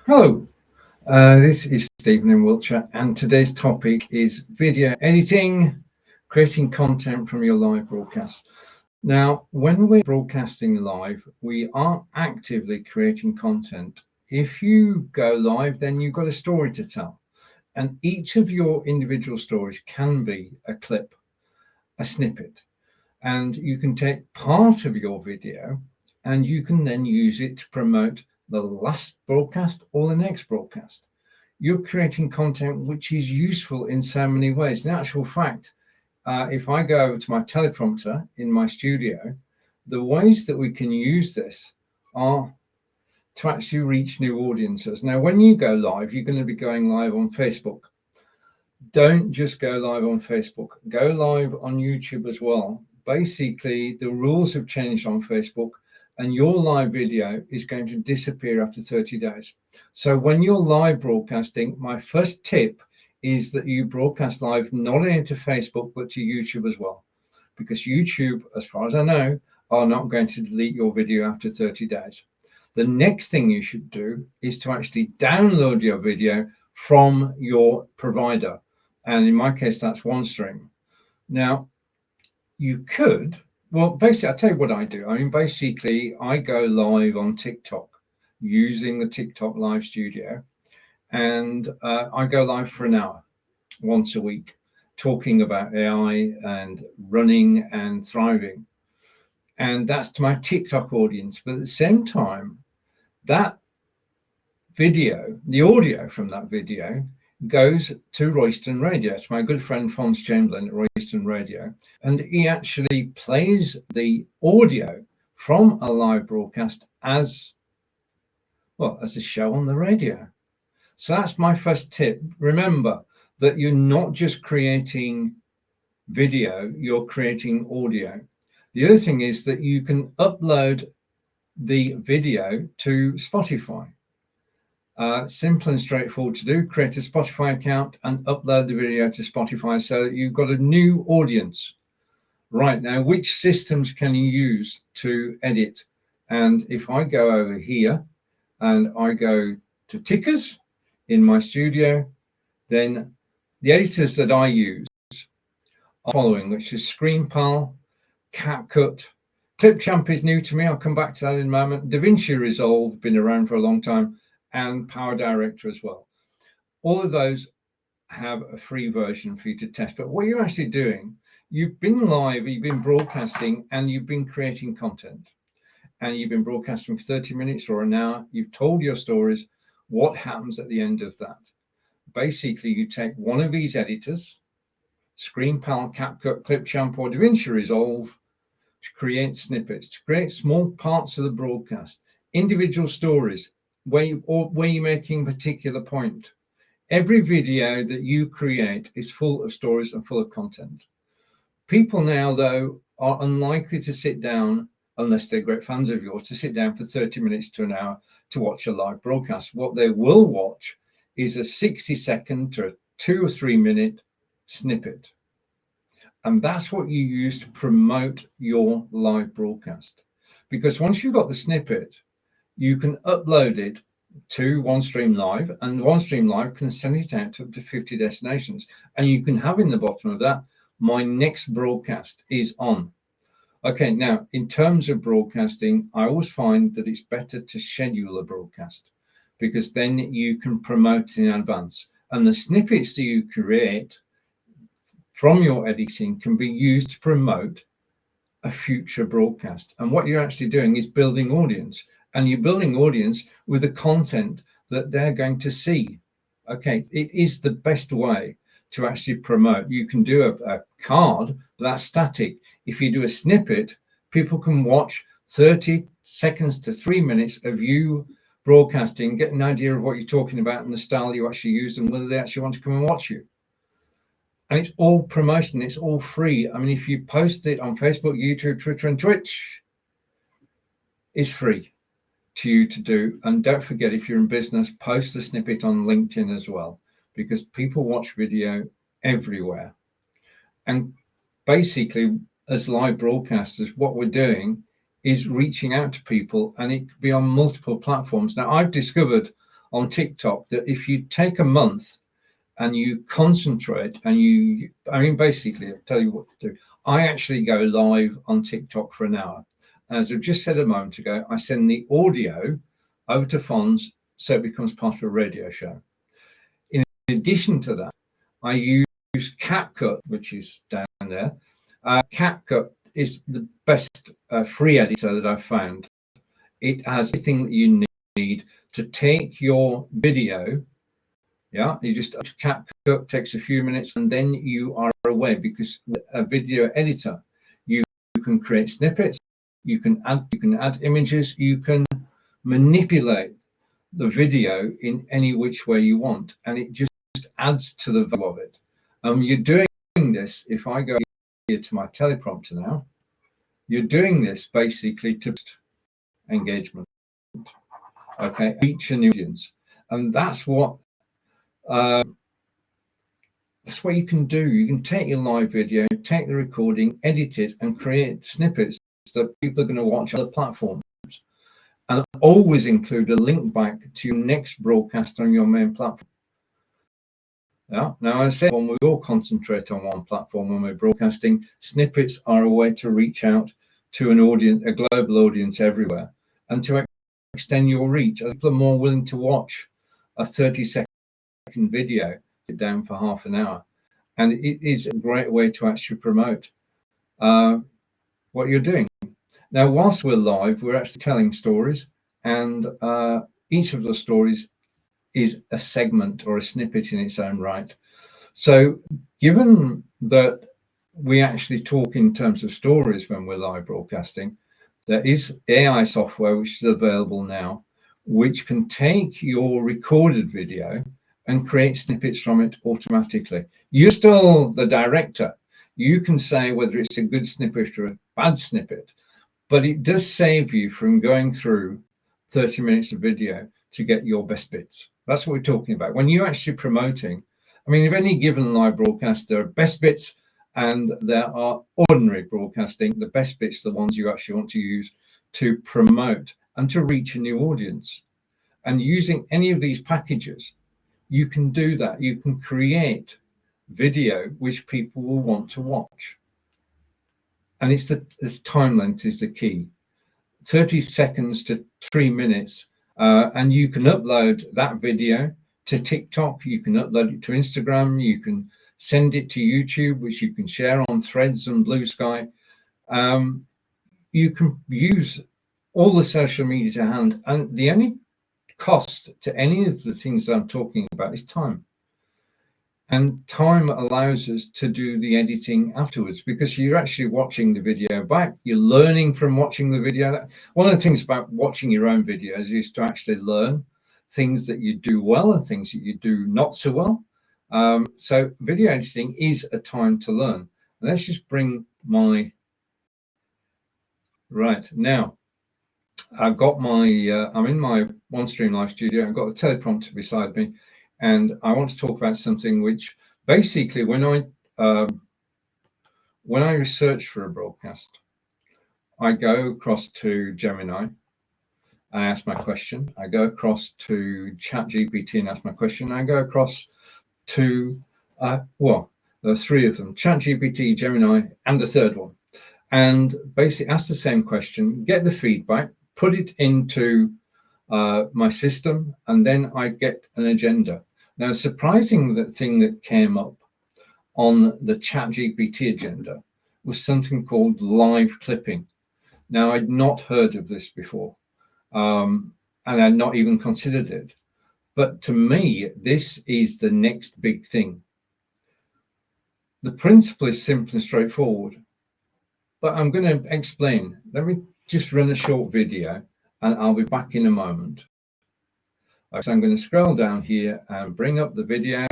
Hello, this is Stephen in Wiltshire, and today's topic is video editing, creating content from your live broadcast. Now, when we're broadcasting live, we are actively creating content. If you go live, then you've got a story to tell, and each of your individual stories can be a clip, a snippet, and you can take part of your video and you can then use it to promote the last broadcast or the next broadcast. You're creating content which is useful in so many ways. In actual fact, if I go over to my teleprompter in my studio, the ways that we can use this are to actually reach new audiences. Now, when you go live, you're going to be going live on Facebook. Don't just go live on Facebook, go live on YouTube as well. Basically, the rules have changed on Facebook, and your live video is going to disappear after 30 days. So when you're live broadcasting, my first tip is that you broadcast live not only to Facebook, but to YouTube as well. Because YouTube, as far as I know, are not going to delete your video after 30 days. The next thing you should do is to actually download your video from your provider. And in my case, that's OneStream. Now, you could, well, basically, I'll tell you what I do. I mean, basically, I go live on TikTok using the TikTok Live Studio. And I go live for an hour once a week, talking about AI and running and thriving. And that's to my TikTok audience. But at the same time, that video, the audio from that video, goes to Royston Radio. It's my good friend Fons Chamberlain at Royston Radio, and he actually plays the audio from a live broadcast as well as a show on the radio. So that's my first tip. Remember that you're not just creating video, you're creating audio. The other thing is that you can upload the video to Spotify. Simple and straightforward to do. Create a Spotify account and upload the video to Spotify so that you've got a new audience. Right now, which systems can you use to edit? And if I go over here and I go to tickers in my studio, then the editors that I use are following, which is ScreenPal, CapCut. Clipchamp is new to me. I'll come back to that in a moment. DaVinci Resolve, been around for a long time, and Power Director as well. All of those have a free version for you to test. But what you're actually doing, you've been live, you've been broadcasting, and you've been creating content. And you've been broadcasting for 30 minutes or an hour. You've told your stories. What happens at the end of that? Basically, you take one of these editors, ScreenPal, CapCut, Clipchamp, or DaVinci Resolve, to create snippets, to create small parts of the broadcast, individual stories, where you're making a particular point. Every video that you create is full of stories and full of content. People now, though, are unlikely to sit down, unless they're great fans of yours, to sit down for 30 minutes to an hour to watch a live broadcast. What they will watch is a 60-second to a 2 or 3 minute snippet. And that's what you use to promote your live broadcast. Because once you've got the snippet, you can upload it to OneStream Live, and OneStream Live can send it out to up to 50 destinations. And you can have in the bottom of that, my next broadcast is on. Okay, now, in terms of broadcasting, I always find that it's better to schedule a broadcast because then you can promote in advance. And the snippets that you create from your editing can be used to promote a future broadcast. And what you're actually doing is building audience. And you're building audience with the content that they're going to see. Okay, it is the best way to actually promote. You can do a card, but that's static. If you do a snippet, people can watch 30 seconds to 3 minutes of you broadcasting, get an idea of what you're talking about and the style you actually use and whether they actually want to come and watch you. And it's all promotion, it's all free. I mean, if you post it on Facebook, YouTube, Twitter, and Twitch, it's free to you to do. And don't forget, if you're in business, post the snippet on LinkedIn as well, because people watch video everywhere. And basically, as live broadcasters, what we're doing is reaching out to people, and it could be on multiple platforms. Now, I've discovered on TikTok that if you take a month and you concentrate and basically, I'll tell you what to do. I actually go live on TikTok for an hour. As I've just said a moment ago, I send the audio over to Fonz so it becomes part of a radio show. In addition to that, I use CapCut, which is down there. CapCut is the best free editor that I've found. It has everything that you need to take your video. Yeah, you just CapCut, takes a few minutes, and then you are away, because a video editor, you can create snippets, you can add images, you can manipulate the video in any which way you want, and it just adds to the value of it. You're doing this, if I go here to my teleprompter now, you're doing this basically to engagement, okay, reach an audience, and that's what you can do. You can take your live video, take the recording, edit it, and create snippets that people are going to watch on other platforms, and always include a link back to your next broadcast on your main platform. Yeah. Now, I said, when we all concentrate on one platform when we're broadcasting, snippets are a way to reach out to an audience, a global audience everywhere, and to extend your reach. As people are more willing to watch a 30-second video, sit down for half an hour, and it is a great way to actually promote what you're doing. Now, whilst we're live, we're actually telling stories, and each of the stories is a segment or a snippet in its own right. So given that we actually talk in terms of stories when we're live broadcasting, there is AI software which is available now, which can take your recorded video and create snippets from it automatically. You're still the director. You can say whether it's a good snippet or a bad snippet, but it does save you from going through 30 minutes of video to get your best bits. That's what we're talking about. When you're actually promoting, I mean, if any given live broadcast, there are best bits and there are ordinary broadcasting. The best bits are the ones you actually want to use to promote and to reach a new audience. And using any of these packages, you can do that. You can create video which people will want to watch. And it's the time length is the key. 30 seconds to 3 minutes. And you can upload that video to TikTok, you can upload it to Instagram, you can send it to YouTube, which you can share on Threads and Blue Sky. You can use all the social media to hand, and the only cost to any of the things that I'm talking about is time. And time allows us to do the editing afterwards, because you're actually watching the video back. You're learning from watching the video. One of the things about watching your own videos is to actually learn things that you do well and things that you do not so well. So video editing is a time to learn. And let's just bring my... Right, now, I've got my... I'm in my OneStream Live studio. I've got a teleprompter beside me. And I want to talk about something which basically, when I research for a broadcast, I go across to Gemini, I ask my question. I go across to ChatGPT and ask my question. I go across to, well, there are three of them, ChatGPT, Gemini, and the third one. And basically ask the same question, get the feedback, put it into my system, and then I get an agenda. Now, a surprising thing that came up on the ChatGPT agenda was something called live clipping. Now, I'd not heard of this before, and I'd not even considered it. But to me, this is the next big thing. The principle is simple and straightforward, but I'm going to explain. Let me just run a short video, and I'll be back in a moment. So I'm going to scroll down here and bring up the video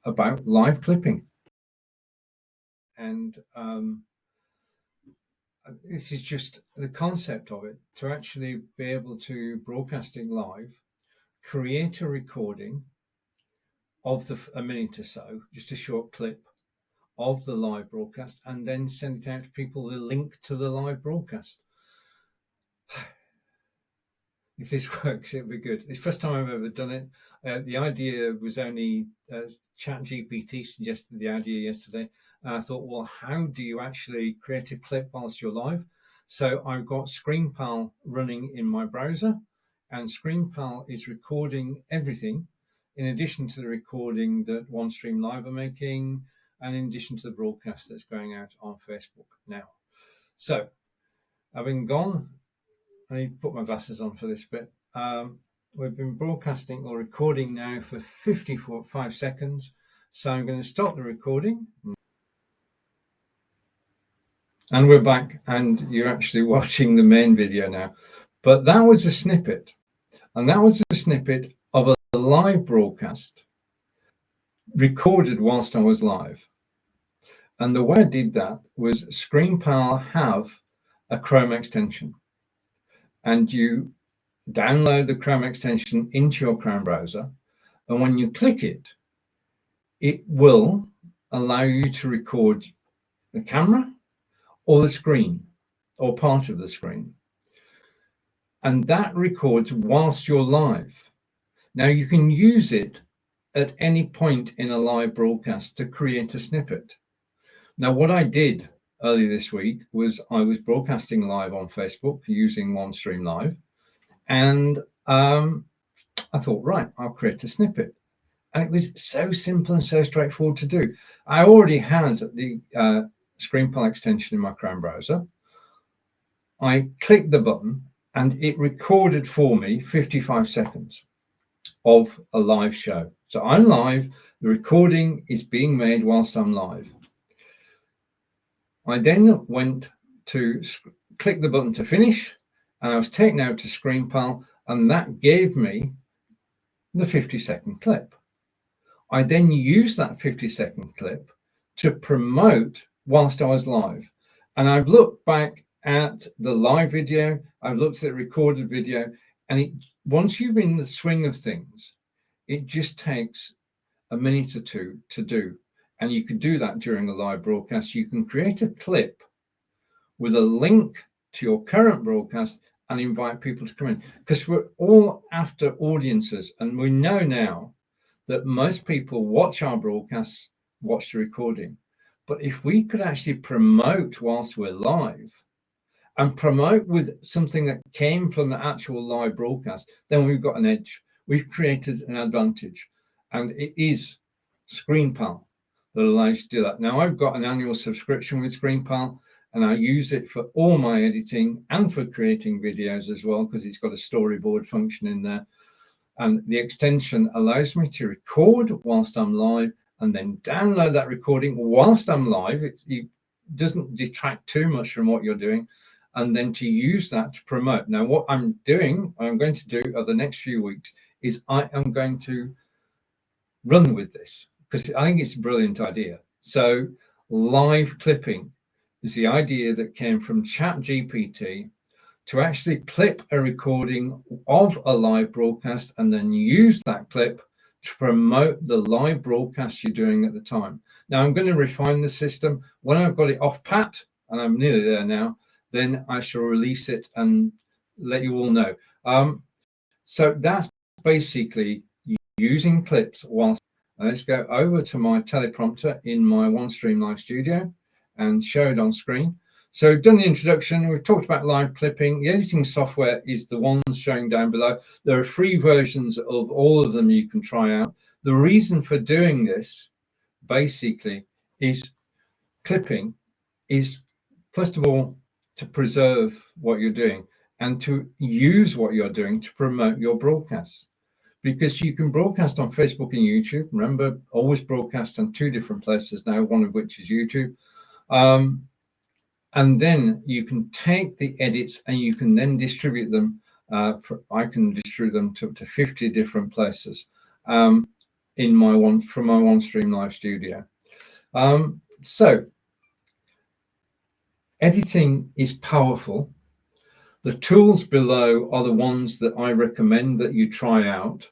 about live clipping. And this is just the concept of it, to actually be able to broadcasting live, create a recording of a minute or so, just a short clip of the live broadcast, and then send it out to people the link to the live broadcast. if this works, it'll be good. It's the first time I've ever done it. The idea was only ChatGPT suggested the idea yesterday. And I thought, well, how do you actually create a clip whilst you're live? So I've got ScreenPal running in my browser, and ScreenPal is recording everything in addition to the recording that OneStream Live are making, and in addition to the broadcast that's going out on Facebook now. So having gone, I need to put my glasses on for this bit. We've been broadcasting or recording now for 55 seconds. So I'm going to stop the recording. And we're back, and you're actually watching the main video now. But that was a snippet. And that was a snippet of a live broadcast recorded whilst I was live. And the way I did that was ScreenPal have a Chrome extension. And you download the Chrome extension into your Chrome browser. And when you click it, it will allow you to record the camera or the screen or part of the screen. And that records whilst you're live. Now you can use it at any point in a live broadcast to create a snippet. Now, what I did earlier this week was I was broadcasting live on Facebook using OneStream Live. And I thought, right, I'll create a snippet. And it was so simple and so straightforward to do. I already had the ScreenPal extension in my Chrome browser. I clicked the button and it recorded for me 55 seconds of a live show. So I'm live, the recording is being made whilst I'm live. I then went to click the button to finish, and I was taken out to ScreenPal, and that gave me the 50-second clip. I then used that 50-second clip to promote whilst I was live. And I've looked back at the live video, I've looked at the recorded video, and once you're in the swing of things, it just takes a minute or two to do. And you can do that during a live broadcast. You can create a clip with a link to your current broadcast and invite people to come in, because we're all after audiences. And we know now that most people watch our broadcasts, watch the recording. But if we could actually promote whilst we're live and promote with something that came from the actual live broadcast, then we've got an edge. We've created an advantage. And it is ScreenPal that allows you to do that. Now, I've got an annual subscription with ScreenPal, and I use it for all my editing and for creating videos as well, because it's got a storyboard function in there. And the extension allows me to record whilst I'm live and then download that recording whilst I'm live. It doesn't detract too much from what you're doing, and then to use that to promote. Now, what I'm going to do over the next few weeks is I am going to run with this, because I think it's a brilliant idea. So live clipping is the idea that came from ChatGPT, to actually clip a recording of a live broadcast and then use that clip to promote the live broadcast you're doing at the time. Now, I'm going to refine the system. When I've got it off pat, and I'm nearly there now, then I shall release it and let you all know. So that's basically using clips whilst. Let's go over to my teleprompter in my OneStream Live Studio and show it on screen. So we've done the introduction. We've talked about live clipping. The editing software is the ones showing down below. There are free versions of all of them you can try out. The reason for doing this basically is clipping is, first of all, to preserve what you're doing and to use what you're doing to promote your broadcasts. Because you can broadcast on Facebook and YouTube. Remember, always broadcast on 2 different places now, one of which is YouTube. And then you can take the edits and you can then distribute them. I can distribute them to up to 50 different places from my OneStream Live Studio. So editing is powerful. The tools below are the ones that I recommend that you try out.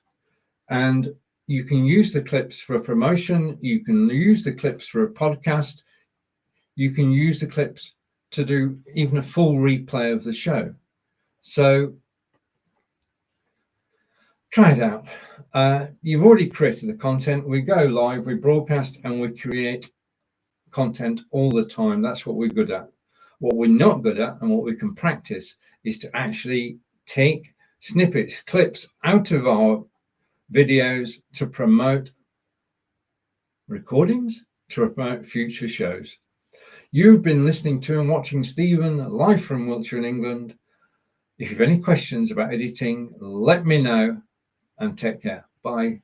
And you can use the clips for a promotion. You can use the clips for a podcast. You can use the clips to do even a full replay of the show. So Try it out. You've already created the content. We go live, we broadcast, and we create content all the time. That's what we're good at. What we're not good at and what we can practice is to actually take snippets, clips out of our videos to promote recordings, to promote future shows. You've been listening to and watching Stephen live from Wiltshire in England. If you have any questions about editing, let me know, and take care. Bye.